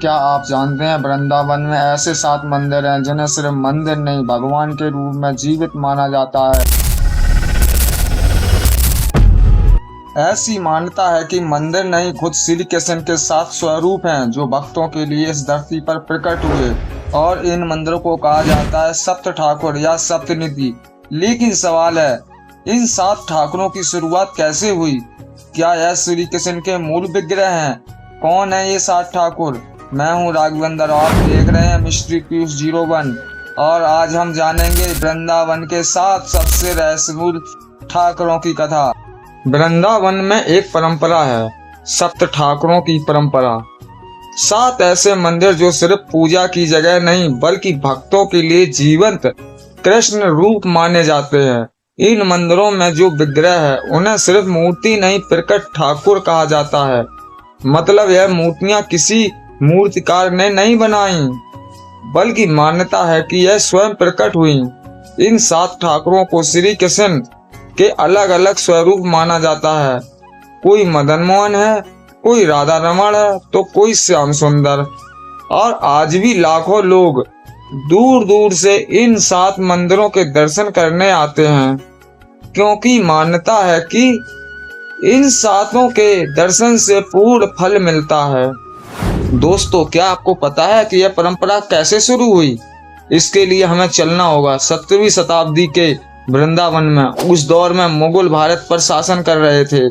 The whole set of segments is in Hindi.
क्या आप जानते हैं वृंदावन में ऐसे 7 मंदिर हैं जिन्हें सिर्फ मंदिर नहीं भगवान के रूप में जीवित माना जाता है। ऐसी मान्यता है कि मंदिर नहीं खुद श्री कृष्ण के 7 स्वरूप हैं जो भक्तों के लिए इस धरती पर प्रकट हुए और इन मंदिरों को कहा जाता है सप्त ठाकुर या सप्तनिधि। लेकिन सवाल है, इन 7 ठाकुरों की शुरुआत कैसे हुई? क्या यह श्री कृष्ण के मूल विग्रह हैं? कौन है ये 7 ठाकुर? मैं हूँ राघवेंद्र और आप देख रहे हैं मिस्ट्री पीयूष 01 और आज हम जानेंगे वृंदावन के 7 सबसे रहस्यमय ठाकुरों की कथा। वृंदावन में एक परंपरा है, सप्त ठाकुरों की परंपरा। 7 ऐसे मंदिर जो सिर्फ पूजा की जगह नहीं बल्कि भक्तों के लिए जीवंत कृष्ण रूप माने जाते हैं। इन मंदिरों में जो विग्रह है उन्हें सिर्फ मूर्ति नहीं प्रकट ठाकुर कहा जाता है। मतलब यह मूर्तियां किसी मूर्तिकार ने नहीं बनाई बल्कि मान्यता है कि यह स्वयं प्रकट हुई। इन 7 ठाकुरों को श्री कृष्ण के अलग अलग स्वरूप माना जाता है। कोई मदन मोहन है, कोई राधा रमण है तो कोई श्याम सुंदर। और आज भी लाखों लोग दूर दूर से इन 7 मंदिरों के दर्शन करने आते हैं क्योंकि मान्यता है कि इन 7 के दर्शन से पूर्ण फल मिलता है। दोस्तों, क्या आपको पता है कि यह परंपरा कैसे शुरू हुई? इसके लिए हमें चलना होगा 17वीं शताब्दी के वृंदावन में। उस दौर में मुगल भारत पर शासन कर रहे थे,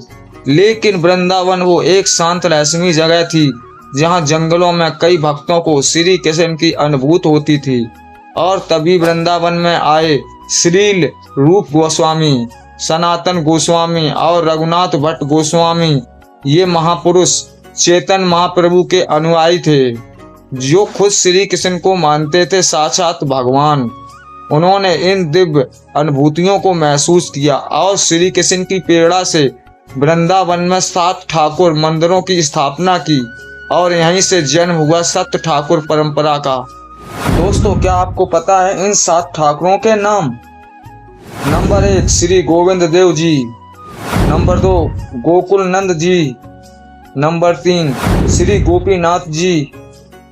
लेकिन वृंदावन वो एक शांत रहस्यमयी जगह थी जहां जंगलों में कई भक्तों को श्री कृष्ण की अनुभूति होती थी। और तभी वृंदावन में आए श्रील रूप गोस्वामी, सनातन गोस्वामी और रघुनाथ भट्ट गोस्वामी। ये महापुरुष चेतन महाप्रभु के अनुयायी थे जो खुद श्री कृष्ण को मानते थे साक्षात भगवान। उन्होंने इन दिव्य अनुभूतियों को महसूस किया और श्री कृष्ण की प्रेरणा से वृंदावन में 7 ठाकुर मंदिरों की स्थापना की और यहीं से जन्म हुआ सप्त ठाकुर परंपरा का। दोस्तों, क्या आपको पता है इन 7 ठाकुरों के नाम? Number 1 Shri Govind Dev ji, number 2 Gokul Nand ji, number 3 Shri Gopinath ji,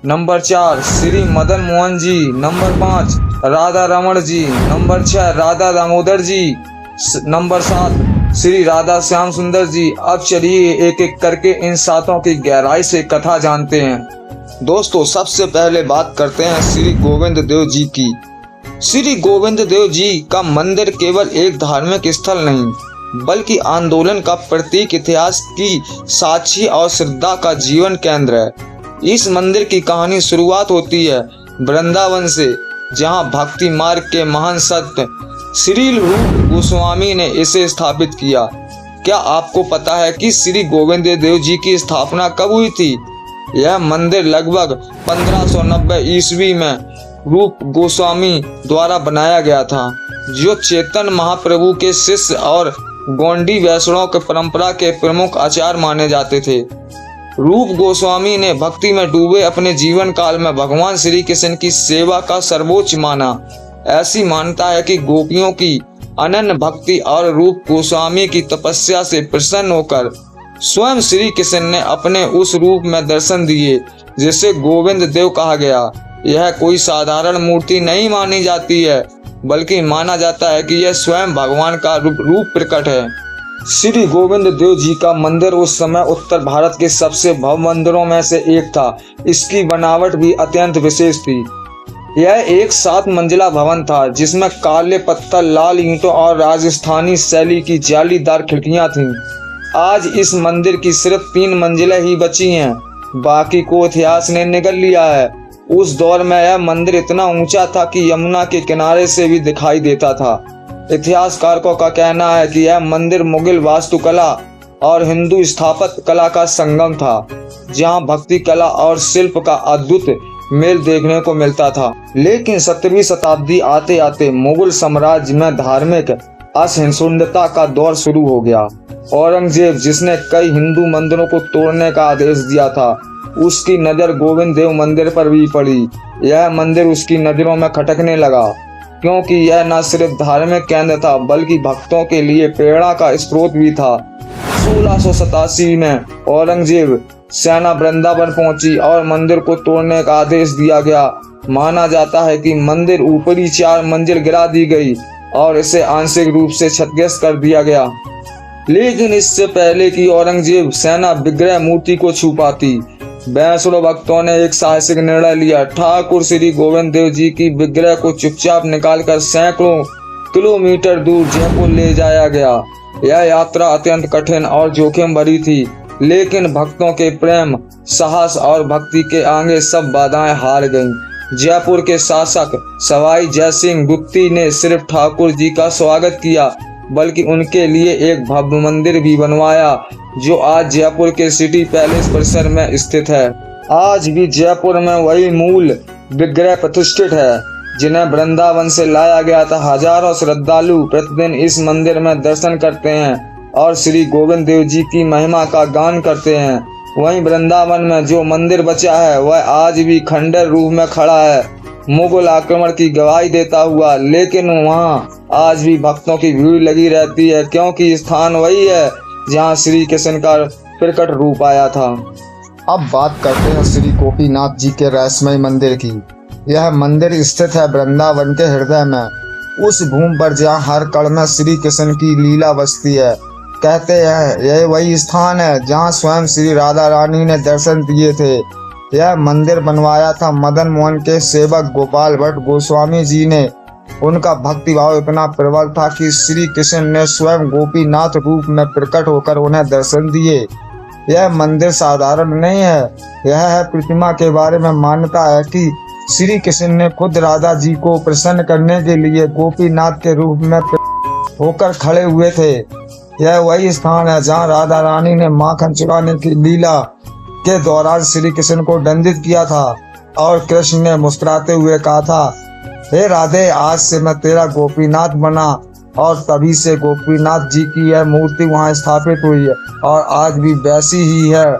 number 4 Shri Madan Mohan ji, number 5 Radha Raman जी, नंबर 6 राधा दामोदर जी, नंबर 7 श्री राधा श्याम सुंदर जी। अब चलिए एक एक करके इन 7 की गहराई से कथा जानते हैं। दोस्तों, सबसे पहले बात करते हैं श्री गोविंद देव जी की। श्री गोविंद देव जी का मंदिर केवल एक धार्मिक स्थल नहीं बल्कि आंदोलन का प्रतीक, इतिहास की साक्षी और श्रद्धा का जीवन केंद्र है। इस मंदिर की कहानी शुरुआत होती है वृंदावन से, जहां भक्ति मार्ग के महान संत श्रील रूप गोस्वामी ने इसे स्थापित किया। क्या आपको पता है कि श्री गोविंद देव जी की स्थापना कब हुई थी? यह मंदिर लगभग 1590 ईस्वी में रूप गोस्वामी द्वारा बनाया गया था, जो चेतन महाप्रभु के शिष्य और गौंडी वैष्णव के परंपरा के प्रमुख आचार्य माने जाते थे। रूप गोस्वामी ने भक्ति में डूबे अपने जीवन काल में भगवान श्री कृष्ण की सेवा का सर्वोच्च माना। ऐसी मान्यता है कि गोपियों की अनन्य भक्ति और रूप गोस्वामी की तपस्या से प्रसन्न होकर स्वयं श्री कृष्ण ने अपने उस रूप में दर्शन दिए जिसे गोविंद देव कहा गया। यह कोई साधारण मूर्ति नहीं मानी जाती है बल्कि माना जाता है कि यह स्वयं भगवान का रूप प्रकट है। श्री गोविंद देव जी का मंदिर उस समय उत्तर भारत के सबसे भव्य मंदिरों में से एक था। इसकी बनावट भी अत्यंत विशेष थी। यह एक 7 मंजिला भवन था जिसमें काले पत्थर, लाल ईंटों और राजस्थानी शैली की जालीदार खिड़कियां थीं। आज इस मंदिर की सिर्फ 3 मंजिलें ही बची हैं, बाकी को इतिहास ने निगल लिया है। उस दौर में यह मंदिर इतना ऊंचा था कि यमुना के किनारे से भी दिखाई देता था। इतिहासकारों का कहना है कि यह मंदिर मुगल वास्तुकला और हिंदू स्थापत्य कला का संगम था, जहां भक्ति कला और शिल्प का अद्भुत मेल देखने को मिलता था। लेकिन 17वीं शताब्दी आते आते मुगल साम्राज्य में धार्मिक असहिष्णुता का दौर शुरू हो गया। औरंगजेब, जिसने कई हिंदू मंदिरों को तोड़ने का आदेश दिया था, उसकी नजर गोविंद देव मंदिर पर भी पड़ी। यह मंदिर उसकी नजरों में खटकने लगा क्योंकि यह न सिर्फ धार्मिक केंद्र था बल्कि भक्तों के लिए प्रेरणा का स्रोत भी था। 1687 में औरंगजेब सेना वृंदावन पहुंची और मंदिर को तोड़ने का आदेश दिया गया। माना जाता है कि मंदिर ऊपरी 4 मंजिल गिरा दी गई और इसे आंशिक रूप से क्षतिग्रस्त कर दिया गया। लेकिन इससे पहले कि औरंगजेब सेना विग्रह मूर्ति को छू पाती, वैष्णव भक्तों ने एक साहसिक निर्णय लिया। ठाकुर श्री गोविंद देव जी की विग्रह को चुपचाप निकालकर सैकड़ों किलोमीटर दूर जयपुर ले जाया गया। यह यात्रा अत्यंत कठिन और जोखिम भरी थी, लेकिन भक्तों के प्रेम, साहस और भक्ति के आगे सब बाधाएं हार गईं। जयपुर के शासक सवाई जयसिंह गुप्ती ने सिर्फ ठाकुर जी का स्वागत किया, बल्कि उनके लिए एक भव्य मंदिर भी बनवाया, जो आज जयपुर के सिटी पैलेस परिसर में स्थित है। आज भी जयपुर में वही मूल विग्रह प्रतिष्ठित है, जिन्हें वृंदावन से लाया गया था। हजारों श्रद्धालु प्रतिदिन इस मंदिर में दर्शन करते हैं और श्री गोविंद देव जी की महिमा का गान करते हैं। वहीं वृंदावन में जो मंदिर बचा है, वह आज भी खंडर रूप में खड़ा है, मुगल आक्रमण की गवाही देता हुआ। लेकिन वहाँ आज भी भक्तों की भीड़ लगी रहती है, क्योंकि स्थान वही है जहाँ श्री कृष्ण का प्रकट रूप आया था। अब बात करते हैं श्री गोपीनाथ जी के रहस्यमय मंदिर की। यह मंदिर स्थित है वृंदावन के हृदय में, उस भूमि पर जहाँ हर कण में श्री कृष्ण की लीला बसती है। कहते हैं यह वही स्थान है जहाँ स्वयं श्री राधा रानी ने दर्शन दिए थे। यह मंदिर बनवाया था मदन मोहन के सेवक गोपाल भट्ट गोस्वामी जी ने। उनका भक्ति भाव इतना प्रबल था कि श्री कृष्ण ने स्वयं गोपीनाथ रूप में प्रकट होकर उन्हें दर्शन दिए। यह मंदिर साधारण नहीं है, यह है प्रतिमा के बारे में मान्यता है कि श्री कृष्ण ने खुद राधा जी को प्रसन्न करने के लिए गोपीनाथ के रूप में होकर खड़े हुए थे। यह वही स्थान है जहाँ राधा रानी ने माखन चुराने की लीला के दौरान श्री कृष्ण को दंडित किया था और कृष्ण ने मुस्कुराते हुए कहा था, हे राधे, आज से मैं तेरा गोपीनाथ बना। और तभी से गोपीनाथ जी की यह मूर्ति वहाँ स्थापित हुई है और आज भी वैसी ही है।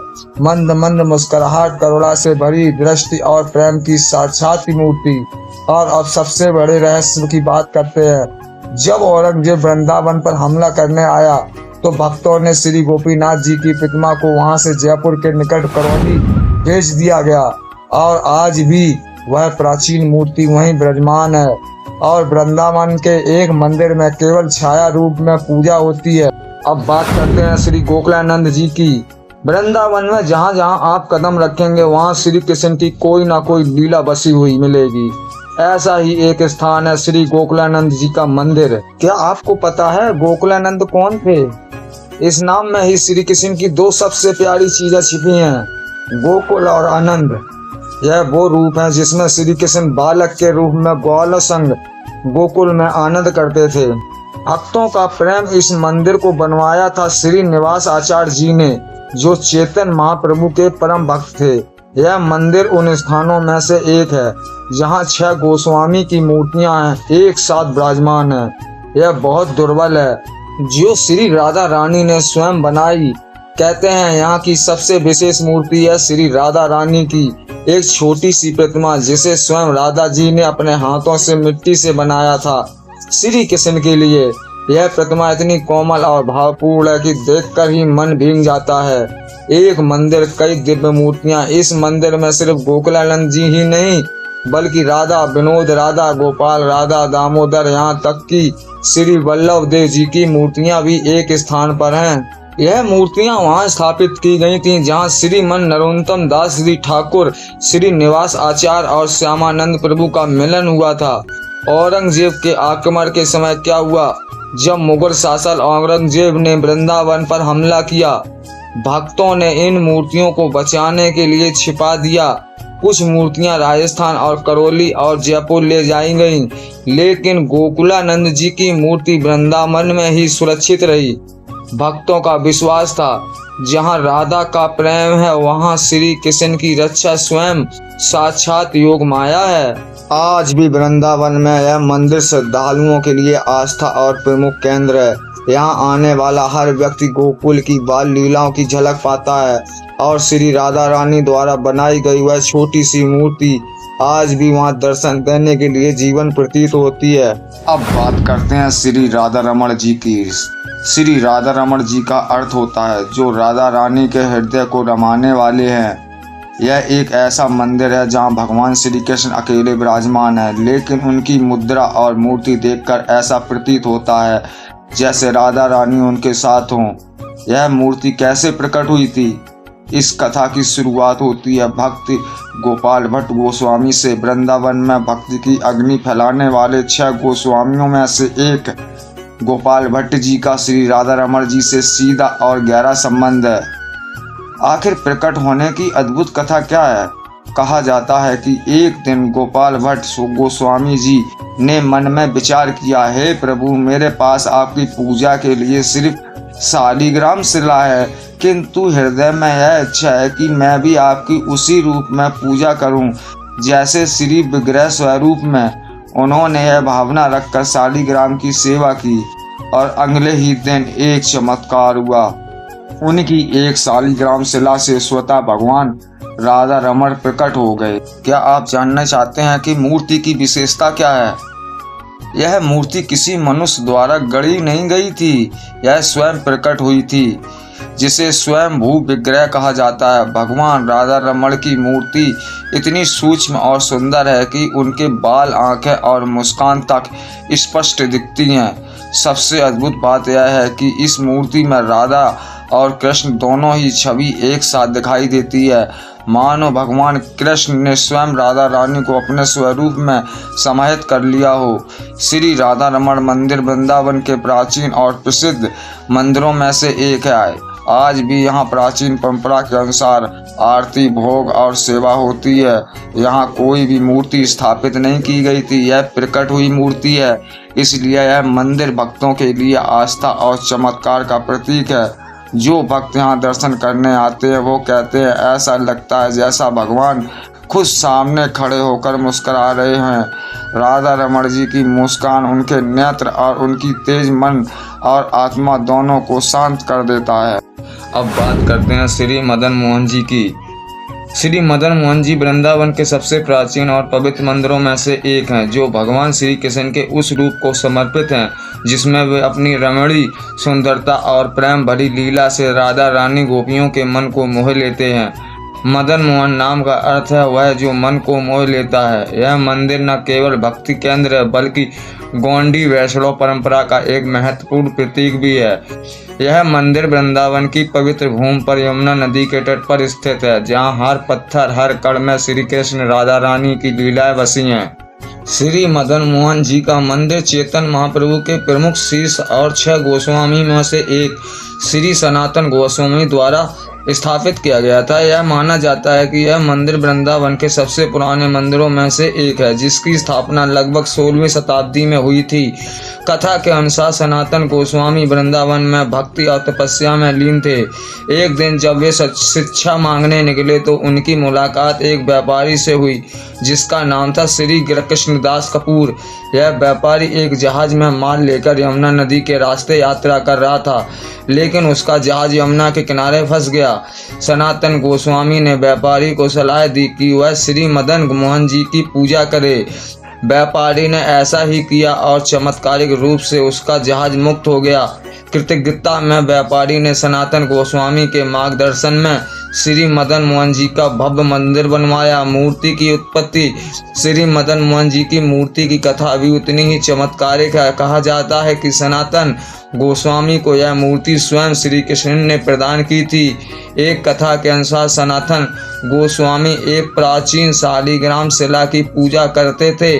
मंद मंद मुस्कुराहट, करुणा से भरी दृष्टि और प्रेम की साक्षात मूर्ति। और अब सबसे बड़े रहस्य की बात करते हैं। जब औरंगजेब वृंदावन पर हमला करने आया तो भक्तों ने श्री गोपीनाथ जी की प्रतिमा को वहां से जयपुर के निकट करौली भेज दिया गया और आज भी वह प्राचीन मूर्ति वहीं विराजमान है और वृंदावन के एक मंदिर में केवल छाया रूप में पूजा होती है। अब बात करते हैं श्री गोकुलानंद जी की। वृंदावन में जहाँ जहाँ आप कदम रखेंगे वहाँ श्री कृष्ण की कोई ना कोई लीला बसी हुई मिलेगी। ऐसा ही एक स्थान है श्री गोकुलानंद जी का मंदिर। क्या आपको पता है गोकुलानंद कौन थे? इस नाम में ही श्री कृष्ण की 2 सबसे प्यारी चीजें छिपी हैं, गोकुल और आनंद। यह वो रूप है जिसमें श्री कृष्ण बालक के रूप में ग्वाल संग गोकुल में आनंद करते थे। भक्तों का प्रेम इस मंदिर को बनवाया था श्री निवास आचार्य जी ने, जो चेतन महाप्रभु के परम भक्त थे। यह मंदिर उन स्थानों में से एक है जहाँ 6 गोस्वामी की मूर्तियां हैं, एक साथ विराजमान है। यह बहुत दुर्लभ है, जो श्री राधा रानी ने स्वयं बनाई। कहते हैं यहाँ की सबसे विशेष मूर्ति है श्री राधा रानी की एक छोटी सी प्रतिमा, जिसे स्वयं राधा जी ने अपने हाथों से मिट्टी से बनाया था श्री कृष्ण के लिए। यह प्रतिमा इतनी कोमल और भावपूर्ण है कि देखकर ही मन भीग जाता है। एक मंदिर, कई दिव्य मूर्तियां। इस मंदिर में सिर्फ गोकुलानंद जी ही नहीं, बल्कि राधा विनोद, राधा गोपाल, राधा दामोदर, यहाँ तक कि श्री वल्लभ देव जी की मूर्तियां भी एक स्थान पर हैं। यह मूर्तियां वहां स्थापित की गई थीं जहां श्रीमन नरोत्तम दास जी ठाकुर, श्री निवास आचार्य और श्यामानंद प्रभु का मिलन हुआ था। औरंगजेब के आक्रमण के समय क्या हुआ? जब मुगल शासक औरंगजेब ने वृंदावन पर हमला किया, भक्तों ने इन मूर्तियों को बचाने के लिए छिपा दिया। कुछ मूर्तियां राजस्थान और करौली और जयपुर ले जाई गईं, लेकिन गोकुलानंद जी की मूर्ति वृंदावन में ही सुरक्षित रही। भक्तों का विश्वास था, जहां राधा का प्रेम है वहां श्री कृष्ण की रक्षा स्वयं साक्षात योग माया है। आज भी वृंदावन में यह मंदिर श्रद्धालुओं के लिए आस्था और प्रमुख केंद्र है। यहाँ आने वाला हर व्यक्ति गोकुल की बाल लीलाओं की झलक पाता है और श्री राधा रानी द्वारा बनाई गई वह छोटी सी मूर्ति आज भी वहाँ दर्शन देने के लिए जीवन प्रतीत होती है। अब बात करते हैं श्री राधा रमण जी की। श्री राधा रमण जी का अर्थ होता है जो राधा रानी के हृदय को रमाने वाले हैं। यह एक ऐसा मंदिर है जहां भगवान श्री कृष्ण अकेले विराजमान है, लेकिन उनकी मुद्रा और मूर्ति देखकर ऐसा प्रतीत होता है जैसे राधा रानी उनके साथ हों। यह मूर्ति कैसे प्रकट हुई थी? इस कथा की शुरुआत होती है भक्ति गोपाल भट्ट गोस्वामी से। वृंदावन में भक्ति की अग्नि फैलाने वाले 6 गोस्वामियों में से एक गोपाल भट्ट जी का श्री राधा रमण जी से सीधा और गहरा संबंध है। आखिर प्रकट होने की अद्भुत कथा क्या है? कहा जाता है कि एक दिन गोपाल भट्ट गोस्वामी जी ने मन में विचार किया, हे प्रभु, मेरे पास आपकी पूजा के लिए सिर्फ शालिग्राम शिला है, किंतु हृदय में यह इच्छा है कि मैं भी आपकी उसी रूप में पूजा करूं जैसे श्री विग्रह स्वरूप में। उन्होंने यह भावना रखकर शालिग्राम की सेवा की और अगले ही दिन एक चमत्कार हुआ। उनकी एक शालिग्राम शिला से स्वतः भगवान राधा रमण प्रकट हो गए। क्या आप जानना चाहते हैं कि मूर्ति की विशेषता क्या है? यह मूर्ति किसी मनुष्य द्वारा गढ़ी नहीं गई थी, यह स्वयं प्रकट हुई थी, जिसे स्वयं भू विग्रह कहा जाता है। भगवान राधा रमण की मूर्ति इतनी सूक्ष्म और सुंदर है कि उनके बाल, आंखें और मुस्कान तक स्पष्ट दिखती हैं। सबसे अद्भुत बात यह है कि इस मूर्ति में राधा और कृष्ण दोनों ही छवि एक साथ दिखाई देती है, मानो भगवान कृष्ण ने स्वयं राधा रानी को अपने स्वरूप में समाहित कर लिया हो। श्री राधा रमण मंदिर वृंदावन के प्राचीन और प्रसिद्ध मंदिरों में से एक है। आज भी यहाँ प्राचीन परंपरा के अनुसार आरती, भोग और सेवा होती है। यहाँ कोई भी मूर्ति स्थापित नहीं की गई थी, यह प्रकट हुई मूर्ति है, इसलिए यह मंदिर भक्तों के लिए आस्था और चमत्कार का प्रतीक है। जो भक्त यहाँ दर्शन करने आते हैं वो कहते हैं ऐसा लगता है जैसा भगवान खुद सामने खड़े होकर मुस्कुरा रहे हैं। राधा रमण जी की मुस्कान उनके नेत्र और उनकी तेज मन और आत्मा दोनों को शांत कर देता है। अब बात करते हैं श्री मदन मोहन जी की। श्री मदन मोहन जी वृंदावन के सबसे प्राचीन और पवित्र मंदिरों में से एक हैं, जो भगवान श्री कृष्ण के उस रूप को समर्पित हैं जिसमें वे अपनी रमणीय सुंदरता और प्रेम भरी लीला से राधा रानी गोपियों के मन को मोह लेते हैं। मदन मोहन नाम का अर्थ है वह जो मन को मोह लेता है। यह मंदिर न केवल भक्ति केंद्र है बल्कि गौंडी वैष्णव परंपरा का एक महत्वपूर्ण प्रतीक भी है। यह मंदिर वृंदावन की पवित्र भूमि पर यमुना नदी के तट पर स्थित है, जहां हर पत्थर, हर कण में श्री कृष्ण राधा रानी की लीलाएं बसी हैं। श्री मदन मोहन जी का मंदिर चैतन्य महाप्रभु के प्रमुख शिष्य और 6 गोस्वामी में से एक श्री सनातन गोस्वामी द्वारा स्थापित किया गया था। यह माना जाता है कि यह मंदिर वृंदावन के सबसे पुराने मंदिरों में से एक है, जिसकी स्थापना लगभग 16वीं शताब्दी में हुई थी। कथा के अनुसार सनातन गोस्वामी वृंदावन में भक्ति और तपस्या में लीन थे। एक दिन जब वे शिक्षा मांगने निकले तो उनकी मुलाकात एक व्यापारी से हुई जिसका नाम था श्री कृष्णदास कपूर। यह व्यापारी एक जहाज में माल लेकर यमुना नदी के रास्ते यात्रा कर रहा था, लेकिन उसका जहाज यमुना के किनारे फंस गया। सनातन गोस्वामी ने व्यापारी को सलाह दी कि वह श्री मदन मोहन जी की पूजा करे। व्यापारी ने ऐसा ही किया और चमत्कारिक रूप से उसका जहाज मुक्त हो गया। कृतज्ञता में व्यापारी ने सनातन गोस्वामी के मार्गदर्शन में श्री मदन मोहन जी का भव्य मंदिर बनवाया। मूर्ति की उत्पत्ति। श्री मदन मोहन जी की मूर्ति की कथा भी उतनी ही चमत्कारिक है। कहा जाता है कि सनातन गोस्वामी को यह मूर्ति स्वयं श्री कृष्ण ने प्रदान की थी। एक कथा के अनुसार सनातन गोस्वामी एक प्राचीन शालिग्राम शिला की पूजा करते थे।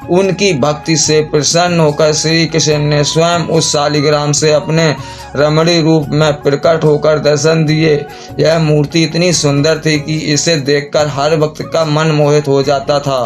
उनकी भक्ति से प्रसन्न होकर श्री कृष्ण ने स्वयं उस शालिग्राम से अपने रमणीय रूप में प्रकट होकर दर्शन दिए। यह मूर्ति इतनी सुंदर थी कि इसे देखकर हर भक्त का मन मोहित हो जाता था।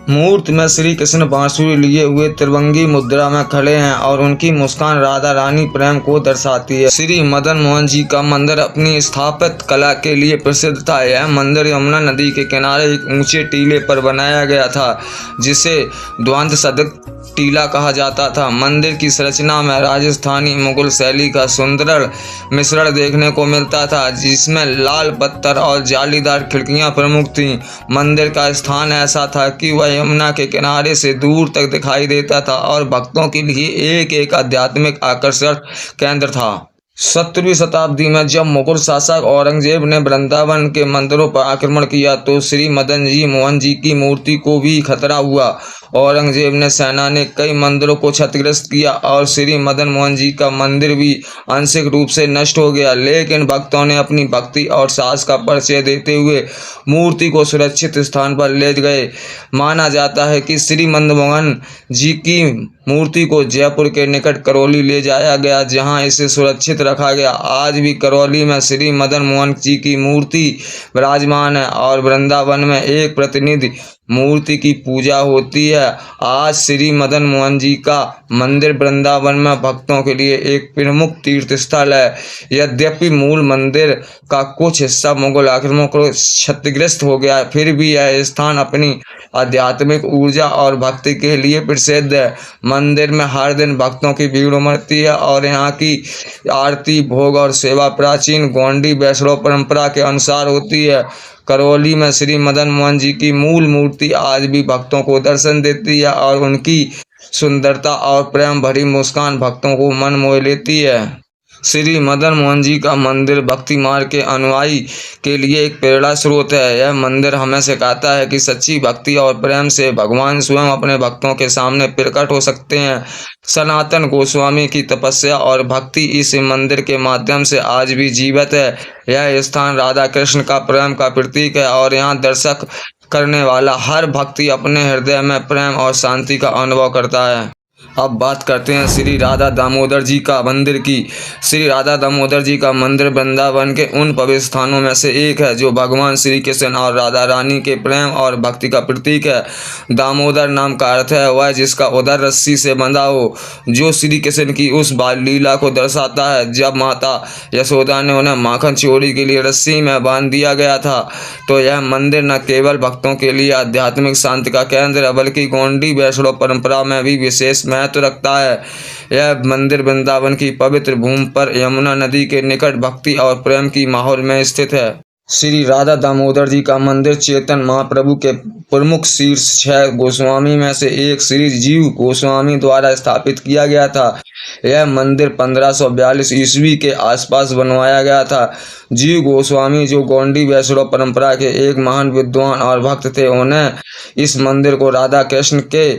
मूर्ति में श्री कृष्ण बांसुरी लिए हुए त्रिभंगी मुद्रा में खड़े हैं और उनकी मुस्कान राधा रानी प्रेम को दर्शाती है। श्री मदन मोहन जी का मंदिर अपनी स्थापत्य कला के लिए प्रसिद्ध था। यह मंदिर यमुना नदी के किनारे एक ऊंचे टीले पर बनाया गया था, जिसे द्वंद सदक टीला कहा जाता था। मंदिर की संरचना में राजस्थानी मुगल शैली का सुंदर मिश्रण देखने को मिलता था, जिसमें लाल पत्थर और जालीदार खिड़कियां प्रमुख थीं। मंदिर का स्थान ऐसा था कि वह यमुना के किनारे से दूर तक दिखाई देता था और भक्तों के लिए एक आध्यात्मिक आकर्षण केंद्र था। 17वीं शताब्दी में जब मुगल शासक औरंगजेब ने वृंदावन के मंदिरों पर आक्रमण किया तो श्री मदन जी मोहन जी की मूर्ति को भी खतरा हुआ। औरंगजेब ने सेना ने कई मंदिरों को क्षतिग्रस्त किया और श्री मदन मोहन जी का मंदिर भी आंशिक रूप से नष्ट हो गया, लेकिन भक्तों ने अपनी भक्ति और साहस का परिचय देते हुए मूर्ति को सुरक्षित स्थान पर ले गए। माना जाता है कि श्री मदन मोहन जी की मूर्ति को जयपुर के निकट करौली ले जाया गया, जहां इसे सुरक्षित रखा गया। आज भी करौली में श्री मदन मोहन जी की मूर्ति विराजमान है और वृंदावन में एक प्रतिनिधि मूर्ति की पूजा होती है। आज श्री मदन मोहन जी का मंदिर वृंदावन में भक्तों के लिए एक प्रमुख तीर्थ स्थल है। यद्यपि मूल मंदिर का कुछ हिस्सा मुगल आक्रमणों को क्षतिग्रस्त हो गया, फिर भी यह स्थान अपनी आध्यात्मिक ऊर्जा और भक्ति के लिए प्रसिद्ध है। मंदिर में हर दिन भक्तों की भीड़ उमड़ती है और यहाँ की आरती, भोग और सेवा प्राचीन गोंडी वैष्णव परंपरा के अनुसार होती है। करौली में श्री मदन मोहन जी की मूल मूर्ति आज भी भक्तों को दर्शन देती है और उनकी सुंदरता और प्रेम भरी मुस्कान भक्तों को मन मोह लेती है। श्री मदन मोहन जी का मंदिर भक्ति मार्ग के अनुयायी के लिए एक प्रेरणा स्रोत है। यह मंदिर हमें सिखाता है कि सच्ची भक्ति और प्रेम से भगवान स्वयं अपने भक्तों के सामने प्रकट हो सकते हैं। सनातन गोस्वामी की तपस्या और भक्ति इस मंदिर के माध्यम से आज भी जीवित है। यह स्थान राधा कृष्ण का प्रेम का प्रतीक है और यहाँ दर्शक करने वाला हर भक्ति अपने हृदय में प्रेम और शांति का अनुभव करता है। अब बात करते हैं श्री राधा दामोदर जी का मंदिर की। श्री राधा दामोदर जी का मंदिर वृंदावन के उन पवित्र स्थानों में से एक है जो भगवान श्री कृष्ण और राधा रानी के प्रेम और भक्ति का प्रतीक है। दामोदर नाम का अर्थ है वह जिसका उदर रस्सी से बंधा हो, जो श्री कृष्ण की उस बाल लीला को दर्शाता है जब माता यशोदा ने उन्हें माखन चोरी के लिए रस्सी में बांध दिया गया था। तो यह मंदिर न केवल भक्तों के लिए आध्यात्मिक शांति का केंद्र है, बल्कि गोंडी वैष्णव परंपरा में भी विशेष महत्व रखता है। यह मंदिर वृंदावन की पवित्र भूमि पर यमुना नदी के निकट भक्ति और प्रेम की माहौल में स्थित है। श्री राधा दामोदर जी का मंदिर चेतन महाप्रभु के प्रमुख शीर्ष 6 गोस्वामी में से एक श्री जीव गोस्वामी द्वारा स्थापित किया गया था। यह मंदिर 1542 ईस्वी के आसपास बनवाया गया था। जीव गोस्वामी जो गोंडी वैष्णव परंपरा के एक महान विद्वान और भक्त थे, उन्हें इस मंदिर को राधा कृष्ण के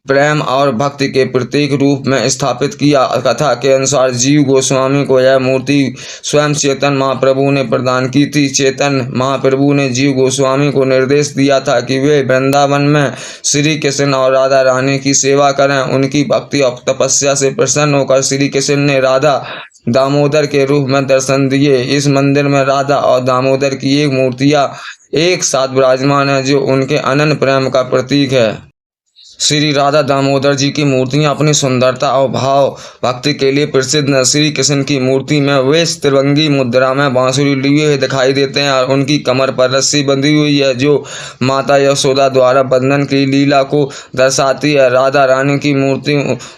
प्रेम और भक्ति के प्रतीक रूप में स्थापित किया। कथा के अनुसार जीव गोस्वामी को यह मूर्ति स्वयं चेतन महाप्रभु ने प्रदान की थी। चेतन महाप्रभु ने जीव गोस्वामी को निर्देश दिया था कि वे वृंदावन में श्री कृष्ण और राधा रानी की सेवा करें। उनकी भक्ति और तपस्या से प्रसन्न होकर श्री कृष्ण ने राधा दामोदर के रूप में दर्शन दिए। इस मंदिर में राधा और दामोदर की एक मूर्तियां एक साथ विराजमान है जो उनके अनन्य प्रेम का प्रतीक है। श्री राधा दामोदर जी की मूर्तियां अपनी सुंदरता और भाव भक्ति के लिए प्रसिद्ध हैं। श्री कृष्ण की मूर्ति में वे त्रिभंगी मुद्रा में बांसुरी लिए हुए दिखाई देते हैं और उनकी कमर पर रस्सी बंधी हुई है जो माता यशोदा द्वारा बंधन की लीला को दर्शाती है। राधा रानी की मूर्ति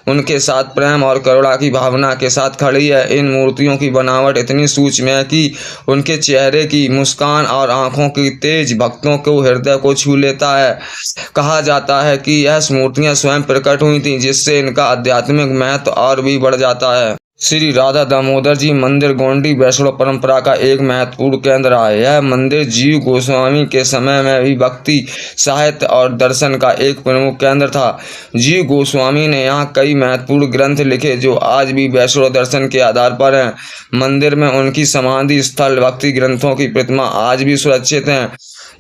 उनके साथ प्रेम और करुणा की भावना के साथ खड़ी है। इन मूर्तियों की बनावट इतनी सूक्ष्म है कि उनके चेहरे की मुस्कान और आंखों की तेज भक्तों को हृदय को छू लेता है। कहा जाता है कि यह मूर्तियां स्वयं प्रकट हुई थीं, जिससे इनका आध्यात्मिक महत्व और भी बढ़ जाता है। श्री राधा दामोदर जी मंदिर गोंडी वैष्णव परंपरा का एक महत्वपूर्ण केंद्र रहा है। यह मंदिर जीव गोस्वामी के समय में भी भक्ति, साहित्य और दर्शन का एक प्रमुख केंद्र था। जीव गोस्वामी ने यहाँ कई महत्वपूर्ण ग्रंथ लिखे जो आज भी वैष्णव दर्शन के आधार पर हैं। मंदिर में उनकी समाधि स्थल, भक्ति ग्रंथों की प्रतिमा आज भी सुरक्षित हैं,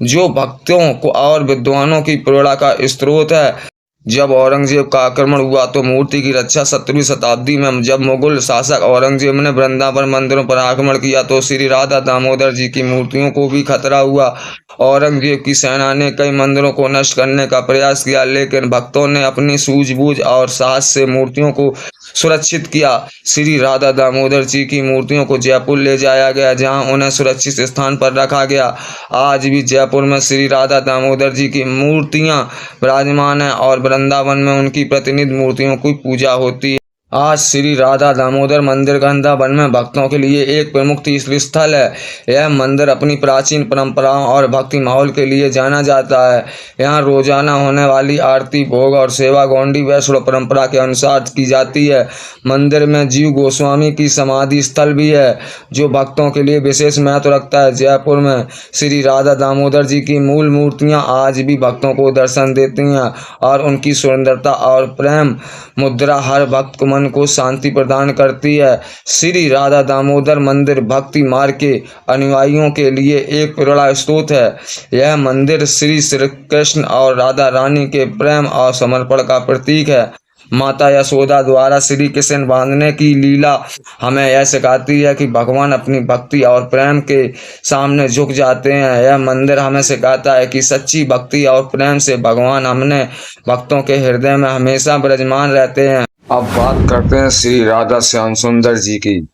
जो भक्तों को और विद्वानों की प्रेरणा का स्रोत है। जब औरंगजेब का आक्रमण हुआ तो मूर्ति की रक्षा 17वीं शताब्दी में जब मुगल शासक औरंगजेब ने वृंदावन मंदिरों पर आक्रमण किया तो श्री राधा दामोदर जी की मूर्तियों को भी खतरा हुआ। औरंगजेब की सेना ने कई मंदिरों को नष्ट करने का प्रयास किया, लेकिन भक्तों ने अपनी सूझबूझ और साहस से मूर्तियों को सुरक्षित किया। श्री राधा दामोदर जी की मूर्तियों को जयपुर ले जाया गया, जहां उन्हें सुरक्षित स्थान पर रखा गया। आज भी जयपुर में श्री राधा दामोदर जी की मूर्तियां विराजमान है और वृंदावन में उनकी प्रतिनिधि मूर्तियों की पूजा होती है। आज श्री राधा दामोदर मंदिर वृंदावन में भक्तों के लिए एक प्रमुख तीर्थ स्थल है। यह मंदिर अपनी प्राचीन परंपराओं और भक्ति माहौल के लिए जाना जाता है। यहाँ रोजाना होने वाली आरती, भोग और सेवा गौंडी वैष्णव परंपरा के अनुसार की जाती है। मंदिर में जीव गोस्वामी की समाधि स्थल भी है, जो भक्तों के लिए विशेष महत्व रखता है। जयपुर में श्री राधा दामोदर जी की मूल मूर्तियां आज भी भक्तों को दर्शन देती हैं और उनकी सुंदरता और प्रेम मुद्रा हर भक्त को मन को शांति प्रदान करती है। श्री राधा दामोदर मंदिर भक्ति मार्ग के अनुयायियों के लिए एक प्रेरणा स्रोत है। यह मंदिर श्री श्री कृष्ण और राधा रानी के प्रेम और समर्पण का प्रतीक है। माता यशोदा द्वारा श्री कृष्ण बांधने की लीला हमें यह सिखाती है कि भगवान अपनी भक्ति और प्रेम के सामने झुक जाते हैं। यह मंदिर हमें सिखाता है कि सच्ची भक्ति और प्रेम से भगवान हमने भक्तों के हृदय में हमेशा विराजमान रहते हैं। अब बात करते हैं श्री राधा श्याम सुंदर जी की।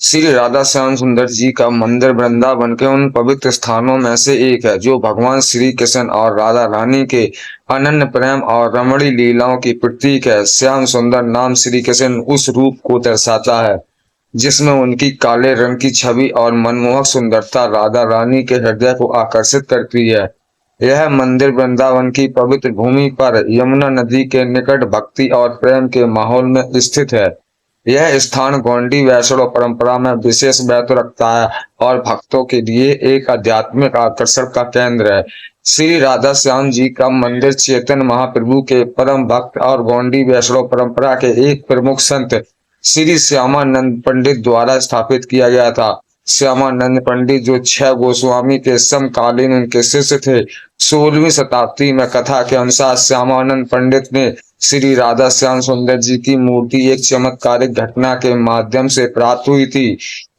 श्री राधा श्याम सुंदर जी का मंदिर वृंदावन के उन पवित्र स्थानों में से एक है, जो भगवान श्री कृष्ण और राधा रानी के अनन्य प्रेम और रमणीय लीलाओं की प्रतीक है। श्याम सुंदर नाम श्री कृष्ण उस रूप को दर्शाता है जिसमें उनकी काले रंग की छवि और मनमोहक सुंदरता राधा रानी के हृदय को आकर्षित करती है। यह मंदिर वृंदावन की पवित्र भूमि पर यमुना नदी के निकट भक्ति और प्रेम के माहौल में स्थित है। यह स्थान गौंडी वैष्णव परंपरा में विशेष महत्व रखता है और भक्तों के लिए एक आध्यात्मिक आकर्षण का केंद्र है। श्री राधा श्याम जी का मंदिर चैतन्य महाप्रभु के परम भक्त और गौंडी वैष्णव परंपरा के एक प्रमुख संत श्री श्यामानंद पंडित द्वारा स्थापित किया गया था। श्यामानंद पंडित, जो 6 गोस्वामी के समकालीन उनके शिष्य थे, 16वीं शताब्दी में कथा के अनुसार श्यामानंद पंडित ने श्री राधा श्याम सुंदर जी की मूर्ति एक चमत्कारिक घटना के माध्यम से प्राप्त हुई थी।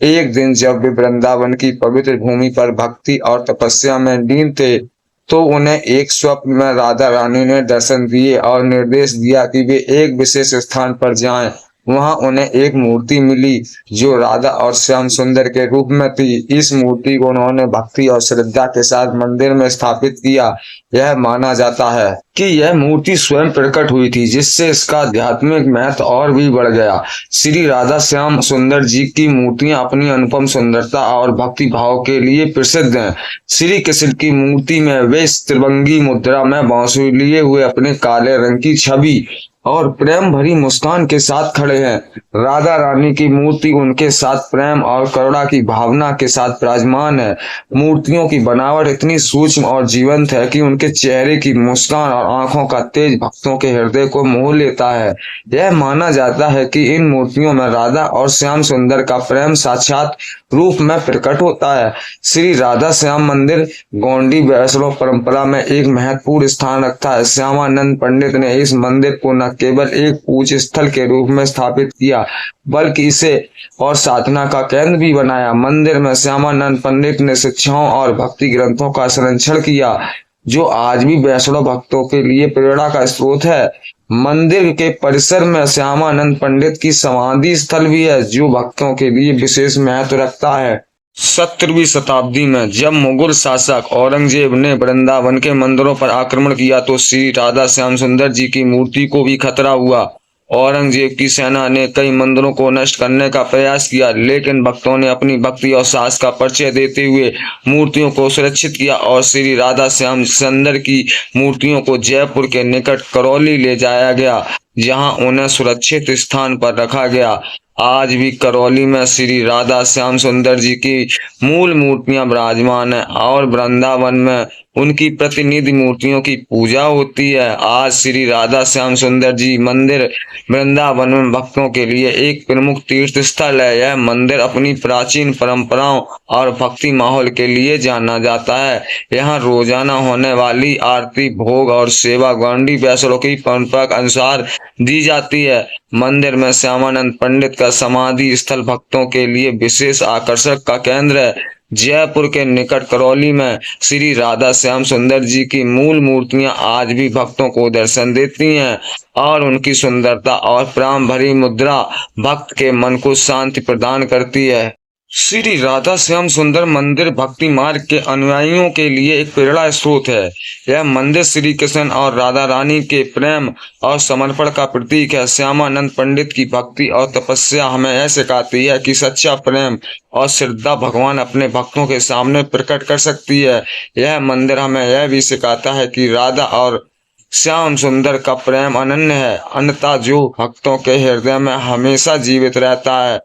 एक दिन जब वे वृंदावन की पवित्र भूमि पर भक्ति और तपस्या में लीन थे, तो उन्हें एक स्वप्न में राधा रानी ने दर्शन दिए और निर्देश दिया कि वे एक विशेष स्थान पर जाएं। वहां उन्हें एक मूर्ति मिली जो राधा और श्याम सुंदर के रूप में थी। इस मूर्ति को उन्होंने भक्ति और श्रद्धा के साथ मंदिर में स्थापित किया। यह माना जाता है कि यह मूर्ति स्वयं प्रकट हुई थी, जिससे इसका आध्यात्मिक महत्व और भी बढ़ गया। श्री राधा श्याम सुंदर जी की मूर्तियां अपनी अनुपम सुंदरता और भक्ति भाव के लिए प्रसिद्ध हैं। श्री कृष्ण की मूर्ति में वे त्रिभंगी मुद्रा में बांसुरी लिए हुए अपने काले रंग की छवि और प्रेम भरी मुस्कान के साथ खड़े हैं। राधा रानी की मूर्ति उनके साथ प्रेम और करुणा की भावना के साथ विराजमान है। मूर्तियों की बनावट इतनी सूक्ष्म और जीवंत है कि उनके चेहरे की मुस्कान और आंखों का तेज भक्तों के हृदय को मोह लेता है। यह माना जाता है कि इन मूर्तियों में राधा और श्याम सुंदर का प्रेम साक्षात रूप में प्रकट होता है। श्री राधा श्याम मंदिर गौंडी वैष्णव परंपरा में एक महत्वपूर्ण स्थान रखता है। श्यामानंद पंडित ने इस मंदिर को न केवल एक पूज्य स्थल के रूप में स्थापित किया, बल्कि इसे और साधना का केंद्र भी बनाया। मंदिर में श्यामानंद पंडित ने शिक्षाओं और भक्ति ग्रंथों का संरक्षण किया, जो आज भी वैष्णव भक्तों के लिए प्रेरणा का स्रोत है। मंदिर के परिसर में श्यामानंद पंडित की समाधि स्थल भी है, जो भक्तों के लिए विशेष महत्व रखता है। 17वीं शताब्दी में जब मुगल शासक औरंगजेब ने वृंदावन के मंदिरों पर आक्रमण किया, तो श्री राधा श्याम सुंदर जी की मूर्ति को भी खतरा हुआ। औरंगजेब की सेना ने कई मंदिरों को नष्ट करने का प्रयास किया, लेकिन भक्तों ने अपनी भक्ति और साहस का परिचय देते हुए मूर्तियों को सुरक्षित किया और श्री राधा श्याम सुंदर की मूर्तियों को जयपुर के निकट करौली ले जाया गया, जहां उन्हें सुरक्षित स्थान पर रखा गया। आज भी करौली में श्री राधा श्याम सुंदर जी की मूल मूर्तियां विराजमान है और वृंदावन में उनकी प्रतिनिधि मूर्तियों की पूजा होती है। आज श्री राधा श्याम सुंदर जी मंदिर वृंदावन में भक्तों के लिए एक प्रमुख तीर्थ स्थल है। यह मंदिर अपनी प्राचीन परंपराओं और भक्ति माहौल के लिए जाना जाता है। यहाँ रोजाना होने वाली आरती, भोग और सेवा गौंडी वैष्णव की परंपरा के अनुसार दी जाती है। मंदिर में श्यामानंद पंडित का समाधि स्थल भक्तों के लिए विशेष आकर्षण का केंद्र है। जयपुर के निकट करौली में श्री राधा श्याम सुंदर जी की मूल मूर्तियां आज भी भक्तों को दर्शन देती हैं और उनकी सुंदरता और प्रेम भरी मुद्रा भक्त के मन को शांति प्रदान करती है। श्री राधा श्याम सुंदर मंदिर भक्ति मार्ग के अनुयायियों के लिए एक प्रेरणा स्रोत है। यह मंदिर श्री कृष्ण और राधा रानी के प्रेम और समर्पण का प्रतीक है। श्यामानंद पंडित की भक्ति और तपस्या हमें यह सिखाती है कि सच्चा प्रेम और श्रद्धा भगवान अपने भक्तों के सामने प्रकट कर सकती है। यह मंदिर हमें यह भी सिखाता है कि राधा और श्याम सुंदर का प्रेम अनन्य है, अन्यथा जो भक्तों के हृदय में हमेशा जीवित रहता है।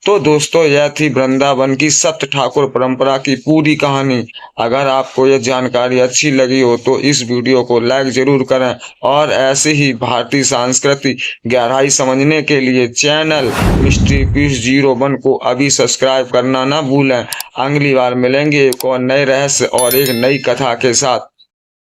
तो दोस्तों, यह थी वृंदावन की सप्त ठाकुर परंपरा की पूरी कहानी। अगर आपको यह जानकारी अच्छी लगी हो तो इस वीडियो को लाइक जरूर करें और ऐसे ही भारतीय संस्कृति गहराई समझने के लिए चैनल मिस्ट्री पीस 01 को अभी सब्सक्राइब करना ना भूलें। अगली बार मिलेंगे एक और नए रहस्य और एक नई कथा के साथ।